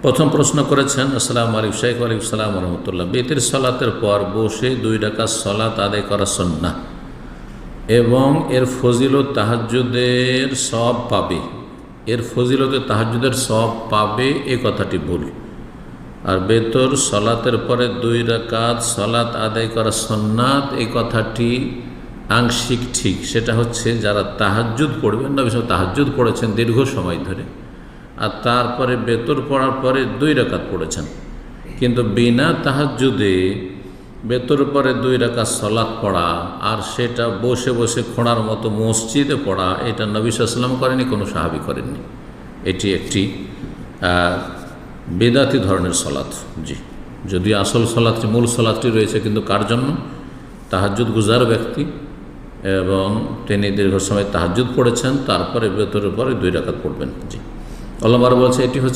প্রথম প্রশ্ন করেছেন, আসসালামু আলাইকুম শাইখ। ওয়ালাইকুম আসসালাম ওয়া রাহমাতুল্লাহ। বেতের সলাতের পর বসে 2 রাকাত সলাত আদায় করা সুন্নাহ এবং এর ফজিলত তাহাজ্জুদের সওয়াব পাবে, এর ফজিলতে তাহাজ্জুদের সওয়াব পাবে এ কথাটি ভুল। আর বেতর সলাতের পরে 2 রাকাত সলাত আদায় করা সুন্নাত এই কথাটি আংশিক ঠিক। সেটা হচ্ছে যারা তাহাজ্জুদ পড়বেন, নবী সাল্লাল্লাহু তাহাজ্জুদ পড়েছেন দীর্ঘ সময় ধরে, আর তারপরে বেতর পড়ার পরে 2 রাকাত পড়েছেন, কিন্তু বিনা তাহাজ্জুদে বেতর পরে 2 রাকাত সলাত পড়া আর সেটা বসে বসে খোঁড়ার মতো মসজিদে পড়া, এটা নবী সাল্লাল্লাহু আলাইহি ওয়াসাল্লাম করেনি, কোনো সাহাবী করেননি। এটি একটি বেদাতি ধরনের সলাত। জি, যদি আসল সলাতটি, মূল সলাতটি রয়েছে, কিন্তু কার জন্য? তাহাজ্জুদ গুজার ব্যক্তি, এবং তিনি দীর্ঘ সময় তাহাজ্জুদ পড়েছেন, তারপরে বেতরের পরে 2 রাকাত পড়বেন। জি, আল্লাহ বলছে এটি হচ্ছে